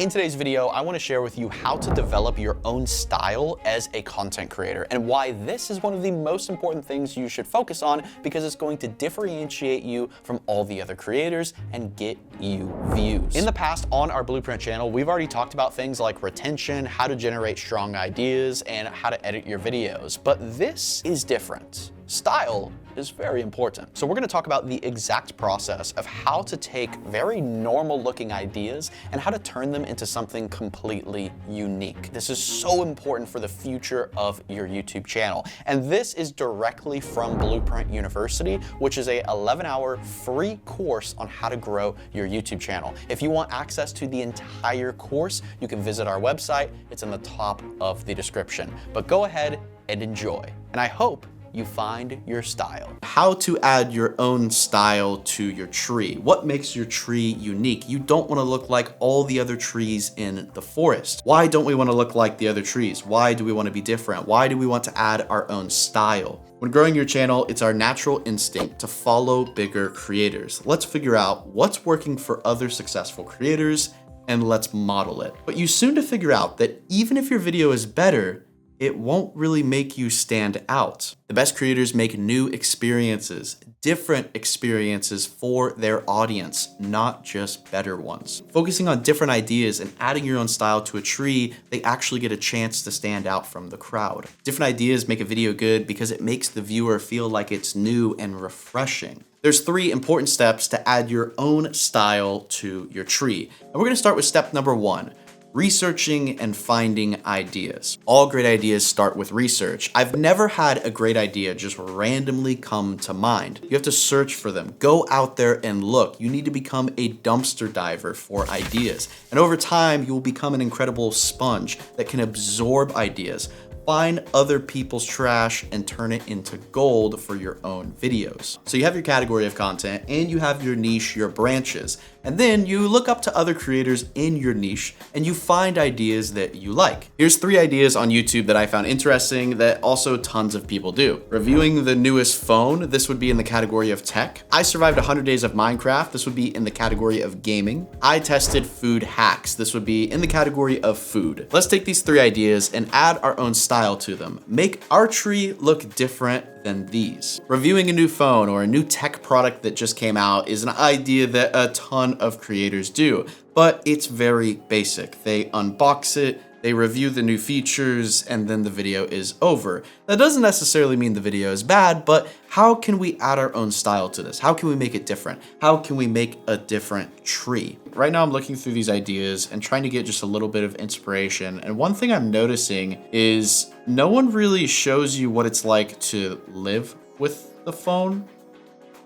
In today's video, I want to share with you how to develop your own style as a content creator and why this is one of the most important things you should focus on because it's going to differentiate you from all the other creators and get you views. In the past on our Bluprint channel, we've already talked about things like retention, how to generate strong ideas, and how to edit your videos, but this is different. Style is very important. So we're going to talk about the exact process of how to take very normal looking ideas and how to turn them into something completely unique. This is so important for the future of your YouTube channel. And this is directly from Bluprint University, which is a 11-hour free course on how to grow your YouTube channel. If you want access to the entire course, you can visit our website. It's in the top of the description. But go ahead and enjoy. And I hope you find your style. How to add your own style to your tree. What makes your tree unique? You don't want to look like all the other trees in the forest. Why don't we want to look like the other trees? Why do we want to be different? Why do we want to add our own style? When growing your channel, it's our natural instinct to follow bigger creators. Let's figure out what's working for other successful creators and let's model it. But you soon to figure out that even if your video is better, it won't really make you stand out. The best creators make new experiences, different experiences for their audience, not just better ones. Focusing on different ideas and adding your own style to a tree, they actually get a chance to stand out from the crowd. Different ideas make a video good because it makes the viewer feel like it's new and refreshing. There's 3 important steps to add your own style to your tree. And we're gonna start with step number 1. Researching and finding ideas. All great ideas start with research. I've never had a great idea just randomly come to mind. You have to search for them. Go out there and look. You need to become a dumpster diver for ideas. And over time, you will become an incredible sponge that can absorb ideas. Find other people's trash and turn it into gold for your own videos. So you have your category of content and you have your niche, your branches. And then you look up to other creators in your niche and you find ideas that you like. Here's 3 ideas on YouTube that I found interesting that also tons of people do. Reviewing the newest phone, this would be in the category of tech. I survived 100 days of Minecraft, this would be in the category of gaming. I tested food hacks, this would be in the category of food. Let's take these 3 ideas and add our own style to them. Make our tree look different than these. Reviewing a new phone or a new tech product that just came out is an idea that a ton of creators do, but it's very basic. They unbox it, they review the new features, and then the video is over. That doesn't necessarily mean the video is bad, but how can we add our own style to this? How can we make it different? How can we make a different tree? Right now I'm looking through these ideas and trying to get just a little bit of inspiration. And one thing I'm noticing is no one really shows you what it's like to live with the phone.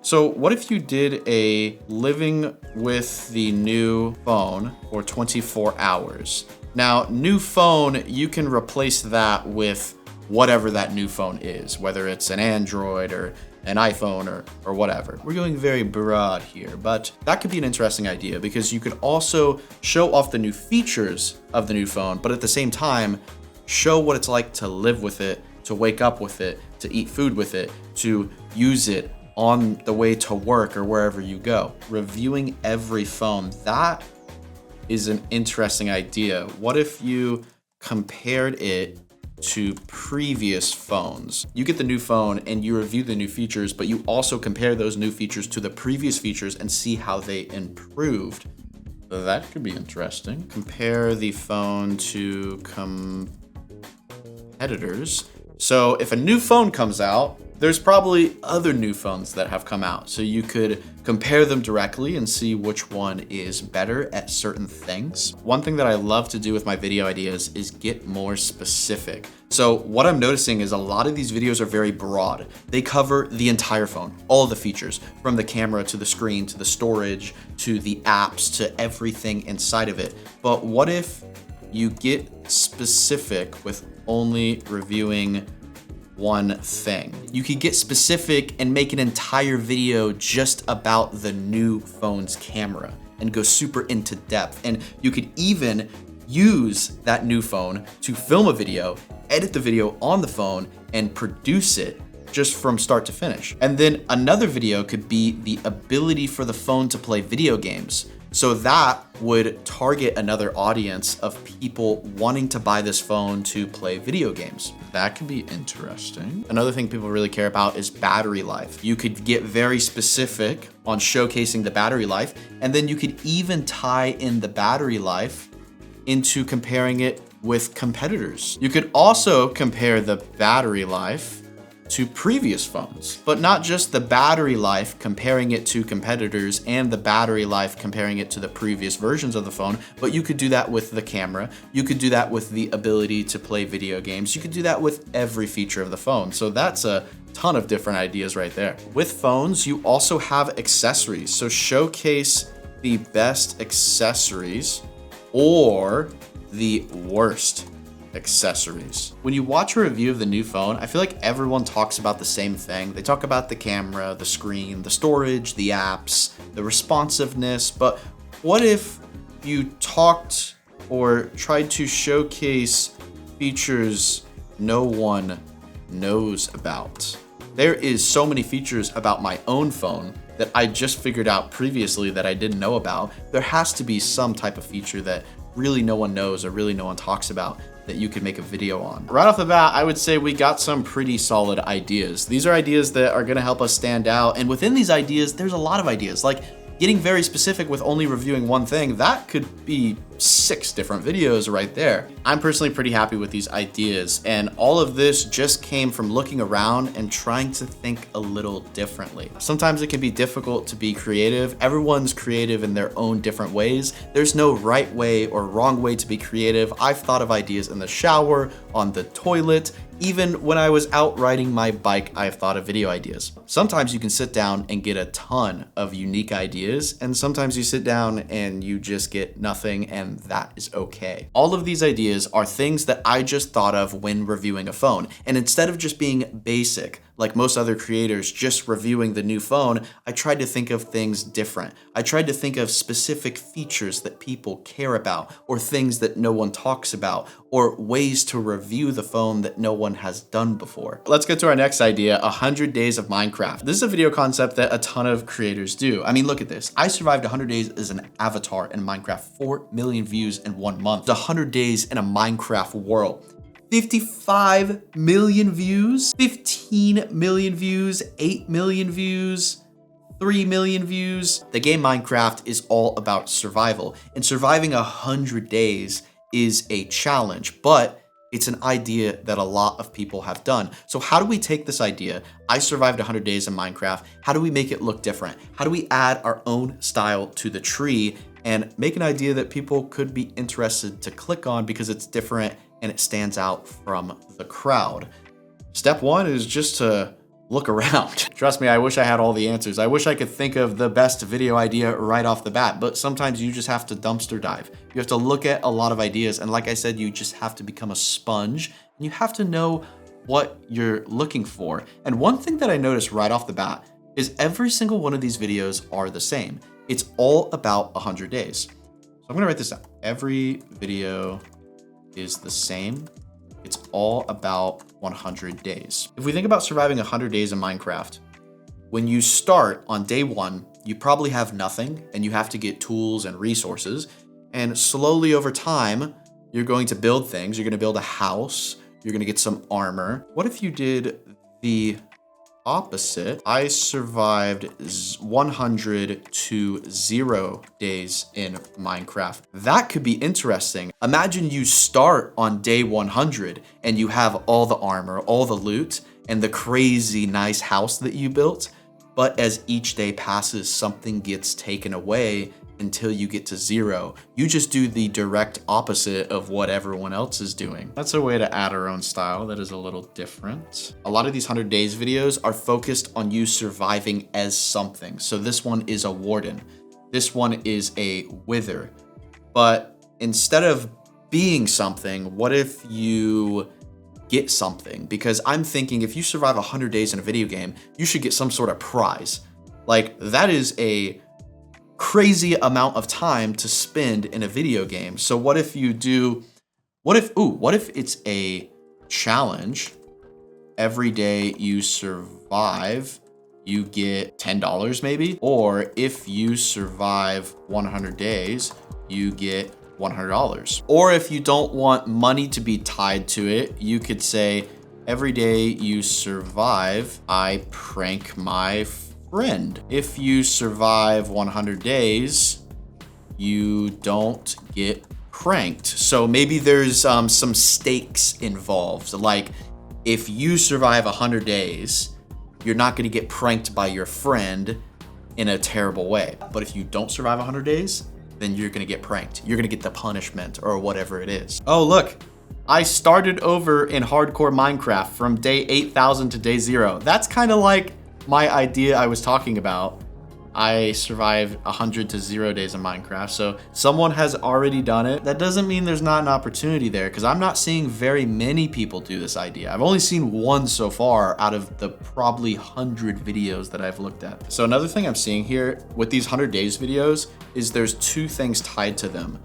So what if you did a living with the new phone for 24 hours? Now, new phone, you can replace that with whatever that new phone is, whether it's an Android or an iPhone or whatever. We're going very broad here, but that could be an interesting idea because you could also show off the new features of the new phone, but at the same time, show what it's like to live with it, to wake up with it, to eat food with it, to use it on the way to work or wherever you go. Reviewing every phone, that is an interesting idea. What if you compared it to previous phones? You get the new phone and you review the new features, but you also compare those new features to the previous features and see how they improved. That could be interesting. Compare the phone to competitors. So if a new phone comes out, there's probably other new phones that have come out. So you could compare them directly and see which one is better at certain things. One thing that I love to do with my video ideas is get more specific. So what I'm noticing is a lot of these videos are very broad. They cover the entire phone, all the features, from the camera to the screen, to the storage, to the apps, to everything inside of it. But what if you get specific with only reviewing one thing? You could get specific and make an entire video just about the new phone's camera and go super into depth. And you could even use that new phone to film a video, edit the video on the phone, and produce it just from start to finish. And then another video could be the ability for the phone to play video games. So that would target another audience of people wanting to buy this phone to play video games. That could be interesting. Another thing people really care about is battery life. You could get very specific on showcasing the battery life, and then you could even tie in the battery life into comparing it with competitors. You could also compare the battery life to previous phones, but not just the battery life comparing it to competitors and the battery life comparing it to the previous versions of the phone, but you could do that with the camera. You could do that with the ability to play video games. You could do that with every feature of the phone. So that's a ton of different ideas right there. With phones, you also have accessories. So showcase the best accessories or the worst accessories. When you watch a review of the new phone, I feel like everyone talks about the same thing. They talk about the camera, the screen, the storage, the apps, the responsiveness, but what if you talked or tried to showcase features no one knows about? There is so many features about my own phone that I just figured out previously that I didn't know about. There has to be some type of feature that really no one knows or really no one talks about that you could make a video on. Right off the bat, I would say we got some pretty solid ideas. These are ideas that are gonna help us stand out. And within these ideas, there's a lot of ideas. Like getting very specific with only reviewing one thing, that could be 6 different videos right there. I'm personally pretty happy with these ideas, and all of this just came from looking around and trying to think a little differently. Sometimes it can be difficult to be creative. Everyone's creative in their own different ways. There's no right way or wrong way to be creative. I've thought of ideas in the shower, on the toilet, even when I was out riding my bike, I've thought of video ideas. Sometimes you can sit down and get a ton of unique ideas, and sometimes you sit down and you just get nothing, and that is okay. All of these ideas are things that I just thought of when reviewing a phone. And instead of just being basic, like most other creators just reviewing the new phone, I tried to think of things different. I tried to think of specific features that people care about, or things that no one talks about, or ways to review the phone that no one has done before. Let's get to our next idea, 100 days of Minecraft. This is a video concept that a ton of creators do. I mean, look at this. I survived 100 days as an avatar in Minecraft, 4 million views in 1 month. 100 days in a Minecraft world. 55 million views, 15 million views, 8 million views, 3 million views. The game Minecraft is all about survival, and surviving 100 days is a challenge, but it's an idea that a lot of people have done. So how do we take this idea? I survived 100 days in Minecraft. How do we make it look different? How do we add our own style to the tree and make an idea that people could be interested to click on because it's different and it stands out from the crowd? Step 1 is just to look around. Trust me, I wish I had all the answers. I wish I could think of the best video idea right off the bat, but sometimes you just have to dumpster dive. You have to look at a lot of ideas, and like I said, you just have to become a sponge, and you have to know what you're looking for. And one thing that I noticed right off the bat is every single one of these videos are the same. It's all about 100 days. So I'm gonna write this down. Every video is the same. It's all about 100 days. If we think about surviving 100 days in Minecraft, when you start on day 1, you probably have nothing and you have to get tools and resources. And slowly over time, you're going to build things. You're gonna build a house. You're gonna get some armor. What if you did the opposite? I survived 100 to 0 days in Minecraft. That could be interesting. Imagine you start on day 100 and you have all the armor, all the loot, and the crazy nice house that you built. But as each day passes, something gets taken away until you get to 0. You just do the direct opposite of what everyone else is doing. That's a way to add our own style that is a little different. A lot of these 100 days videos are focused on you surviving as something. So this one is a warden. This one is a wither. But instead of being something, what if you get something? Because I'm thinking if you survive 100 days in a video game, you should get some sort of prize. Like, that is a crazy amount of time to spend in a video game. So what if you do, what if it's a challenge? Every day you survive, you get $10 maybe. Or if you survive 100 days, you get $100. Or if you don't want money to be tied to it, you could say, every day you survive, I prank my friend. If you survive 100 days, you don't get pranked. So maybe there's some stakes involved. Like if you survive 100 days, you're not gonna get pranked by your friend in a terrible way. But if you don't survive 100 days, then you're gonna get pranked. You're gonna get the punishment or whatever it is. Oh, look, I started over in hardcore Minecraft from day 8,000 to day 0. That's kind of like my idea I was talking about. I survived 100 to 0 days in Minecraft. So someone has already done it. That doesn't mean there's not an opportunity there, because I'm not seeing very many people do this idea. I've only seen one so far out of the probably 100 videos that I've looked at. So another thing I'm seeing here with these 100 days videos is there's two things tied to them.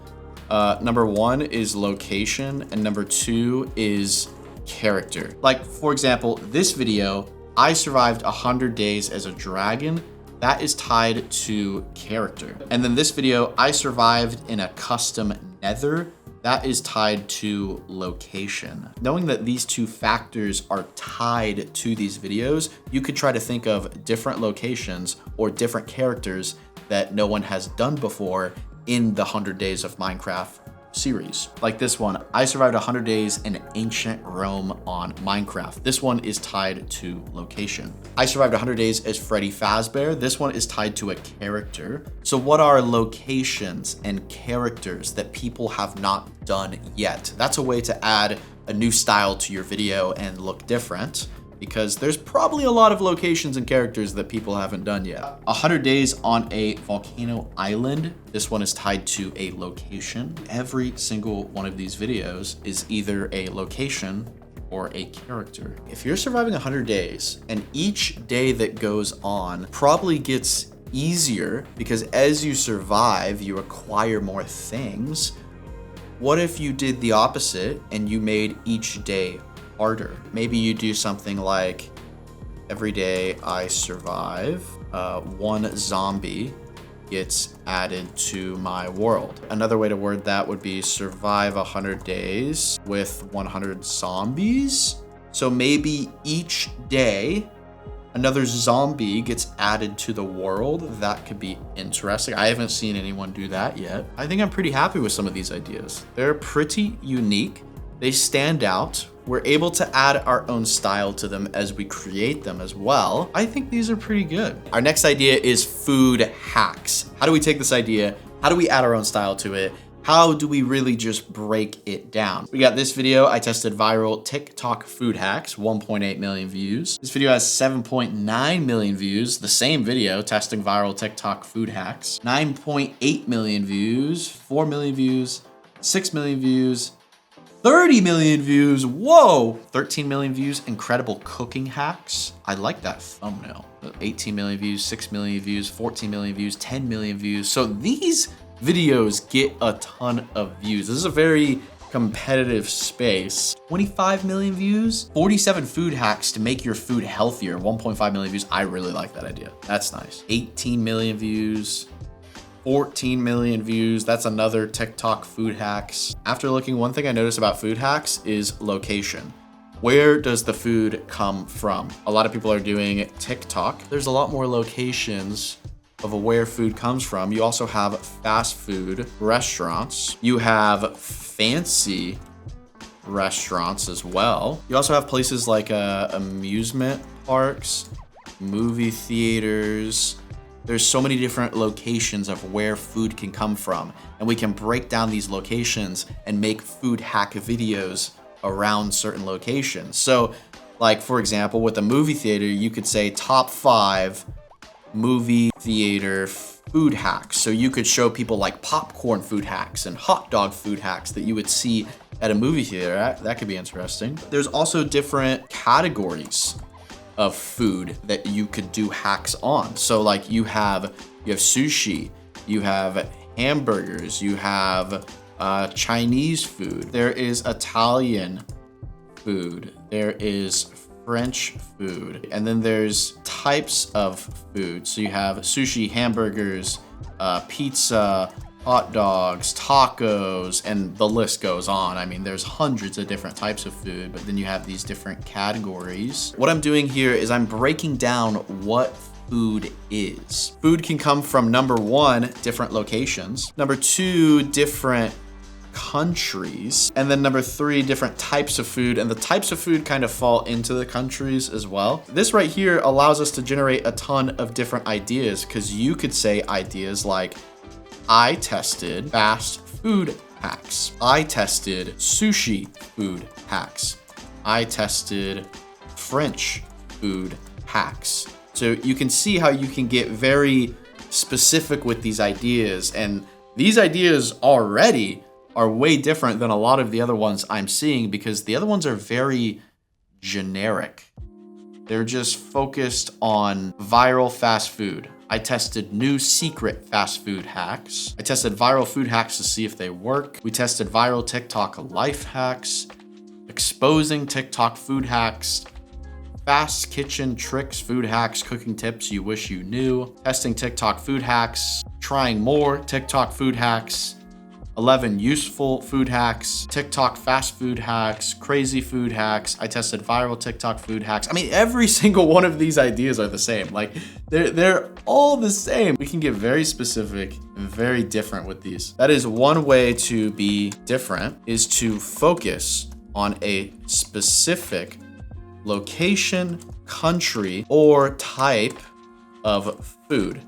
Number one is location, and number two is character. Like for example, this video, I survived 100 days as a dragon. That is tied to character. And then this video, I survived in a custom nether. That is tied to location. Knowing that these two factors are tied to these videos, you could try to think of different locations or different characters that no one has done before in the 100 Days of Minecraft series. Like this one, I survived 100 days in ancient Rome on Minecraft. This one is tied to location. I survived 100 days as Freddy Fazbear. This one is tied to a character. So what are locations and characters that people have not done yet? That's a way to add a new style to your video and look different, because there's probably a lot of locations and characters that people haven't done yet. 100 days on a volcano island. This one is tied to a location. Every single one of these videos is either a location or a character. If you're surviving 100 days and each day that goes on probably gets easier because as you survive, you acquire more things. What if you did the opposite and you made each day harder? Maybe you do something like every day I survive, one zombie gets added to my world. Another way to word that would be survive 100 days with 100 zombies. So maybe each day another zombie gets added to the world. That could be interesting. I haven't seen anyone do that yet. I think I'm pretty happy with some of these ideas. They're pretty unique. They stand out. We're able to add our own style to them as we create them as well. I think these are pretty good. Our next idea is food hacks. How do we take this idea? How do we add our own style to it? How do we really just break it down? We got this video. I tested viral TikTok food hacks, 1.8 million views. This video has 7.9 million views. The same video, testing viral TikTok food hacks. 9.8 million views, 4 million views, 6 million views, 30 million views. Whoa, 13 million views. Incredible cooking hacks. I like that thumbnail. 18 million views, 6 million views, 14 million views, 10 million views. So these videos get a ton of views. This is a very competitive space. 25 million views, 47 food hacks to make your food healthier, 1.5 million views. I really like that idea. That's nice. 18 million views, 14 million views. That's another TikTok food hacks. After looking, one thing I noticed about food hacks is location. Where does the food come from? A lot of people are doing TikTok. There's a lot more locations of where food comes from. You also have fast food restaurants. You have fancy restaurants as well. You also have places like amusement parks, movie theaters. There's so many different locations of where food can come from, and we can break down these locations and make food hack videos around certain locations. So like, for example, with a movie theater, you could say top 5 movie theater food hacks. So you could show people like popcorn food hacks and hot dog food hacks that you would see at a movie theater. That could be interesting. There's also different categories of food that you could do hacks on. So like you have sushi, you have hamburgers, you have Chinese food, there is Italian food, there is French food. And then there's types of food. So you have sushi, hamburgers, pizza, hot dogs, tacos, and the list goes on. I mean, there's hundreds of different types of food, but then you have these different categories. What I'm doing here is I'm breaking down what food is. Food can come from number 1, different locations, number 2, different countries, and then number 3, different types of food, and the types of food kind of fall into the countries as well. This right here allows us to generate a ton of different ideas, because you could say ideas like, I tested fast food hacks. I tested sushi food hacks. I tested French food hacks. So you can see how you can get very specific with these ideas, and these ideas already are way different than a lot of the other ones I'm seeing, because the other ones are very generic. They're just focused on viral fast food. I tested new secret fast food hacks. I tested viral food hacks to see if they work. We tested viral TikTok life hacks, exposing TikTok food hacks, fast kitchen tricks, food hacks, cooking tips you wish you knew, testing TikTok food hacks, trying more TikTok food hacks, 11 useful food hacks, TikTok fast food hacks, crazy food hacks. I tested viral TikTok food hacks. I mean, every single one of these ideas are the same. Like they're all the same. We can get very specific and very different with these. That is one way to be different, is to focus on a specific location, country, or type of food.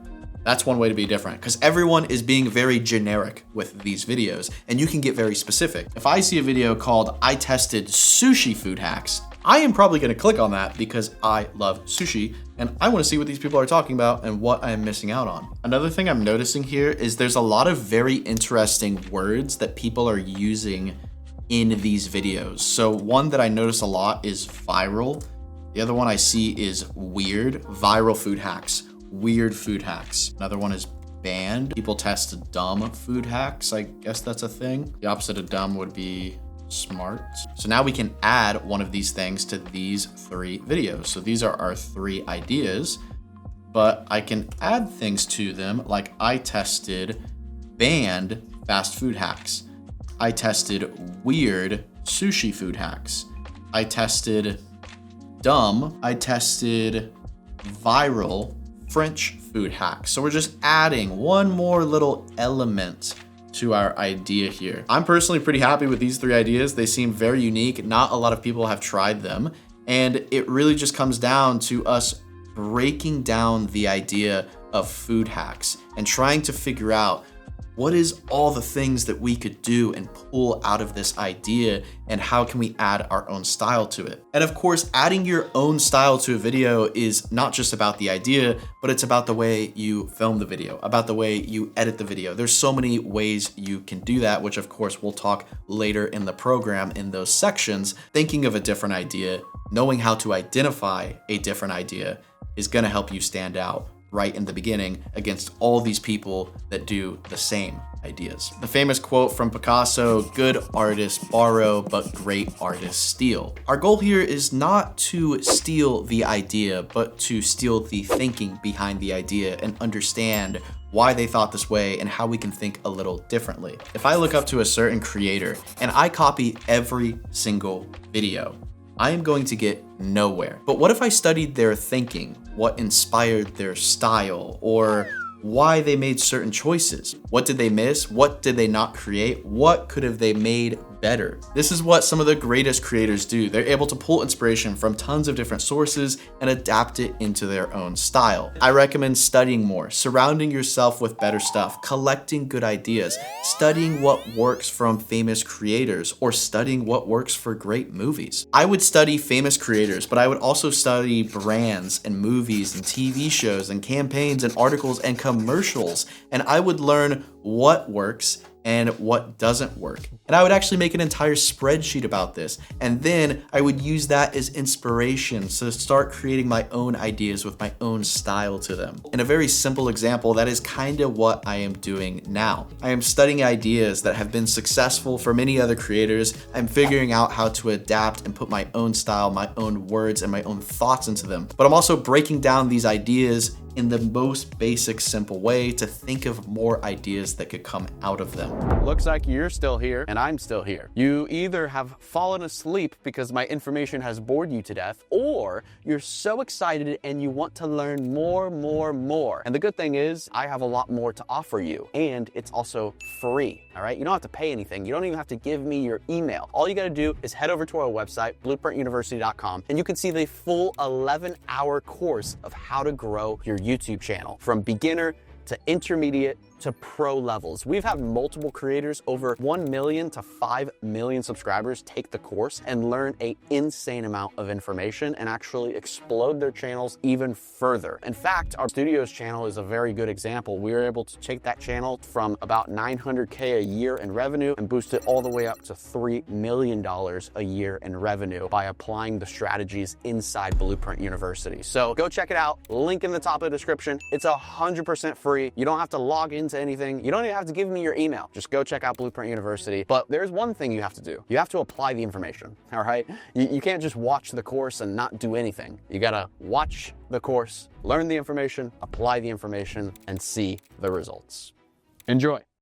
That's one way to be different, because everyone is being very generic with these videos, and you can get very specific. If I see a video called I tested sushi food hacks, I am probably gonna click on that because I love sushi and I wanna see what these people are talking about and what I am missing out on. Another thing I'm noticing here is there's a lot of very interesting words that people are using in these videos. So one that I notice a lot is viral. The other one I see is weird, viral food hacks. Weird food hacks. Another one is banned. People test dumb food hacks. I guess that's a thing. The opposite of dumb would be smart. So now we can add one of these things to these 3 videos. So these are our 3 ideas, but I can add things to them, like I tested banned fast food hacks. I tested weird sushi food hacks. I tested dumb. I tested viral French food hacks. So we're just adding one more little element to our idea here. I'm personally pretty happy with these 3 ideas. They seem very unique. Not a lot of people have tried them. And it really just comes down to us breaking down the idea of food hacks and trying to figure out what is all the things that we could do and pull out of this idea, and how can we add our own style to it? And of course, adding your own style to a video is not just about the idea, but it's about the way you film the video, about the way you edit the video. There's so many ways you can do that, which of course we'll talk later in the program in those sections. Thinking of a different idea, knowing how to identify a different idea is gonna help you stand out right in the beginning against all these people that do the same ideas. The famous quote from Picasso, "Good artists borrow, but great artists steal." Our goal here is not to steal the idea, but to steal the thinking behind the idea and understand why they thought this way and how we can think a little differently. If I look up to a certain creator and I copy every single video, I am going to get nowhere. But what if I studied their thinking, what inspired their style, or why they made certain choices? What did they miss? What did they not create? What could have they made better? This is what some of the greatest creators do. They're able to pull inspiration from tons of different sources and adapt it into their own style. I recommend studying more, surrounding yourself with better stuff, collecting good ideas, studying what works from famous creators, or studying what works for great movies. I would study famous creators, but I would also study brands and movies and TV shows and campaigns and articles and commercials, and I would learn what works and what doesn't work. And I would actually make an entire spreadsheet about this. And then I would use that as inspiration to start creating my own ideas with my own style to them. In a very simple example, that is kind of what I am doing now. I am studying ideas that have been successful for many other creators. I'm figuring out how to adapt and put my own style, my own words, and my own thoughts into them. But I'm also breaking down these ideas in the most basic, simple way to think of more ideas that could come out of them. Looks like you're still here and I'm still here. You either have fallen asleep because my information has bored you to death, or you're so excited and you want to learn more. And the good thing is I have a lot more to offer you, and it's also free. All right, you don't have to pay anything. You don't even have to give me your email. All you gotta do is head over to our website, bluprintuniversity.com, and you can see the full 11-hour course of how to grow your YouTube channel from beginner to intermediate to pro levels. We've had multiple creators, over 1 million to 5 million subscribers, take the course and learn an insane amount of information and actually explode their channels even further. In fact, our Studios channel is a very good example. We were able to take that channel from about 900K a year in revenue and boost it all the way up to $3 million a year in revenue by applying the strategies inside Bluprint University. So go check it out. Link in the top of the description. It's 100% free. You don't have to log into anything. You don't even have to give me your email. Just go check out Bluprint University. But there's one thing you have to do. You have to apply the information, all right? You can't just watch the course and not do anything. You gotta watch the course, learn the information, apply the information, and see the results. Enjoy.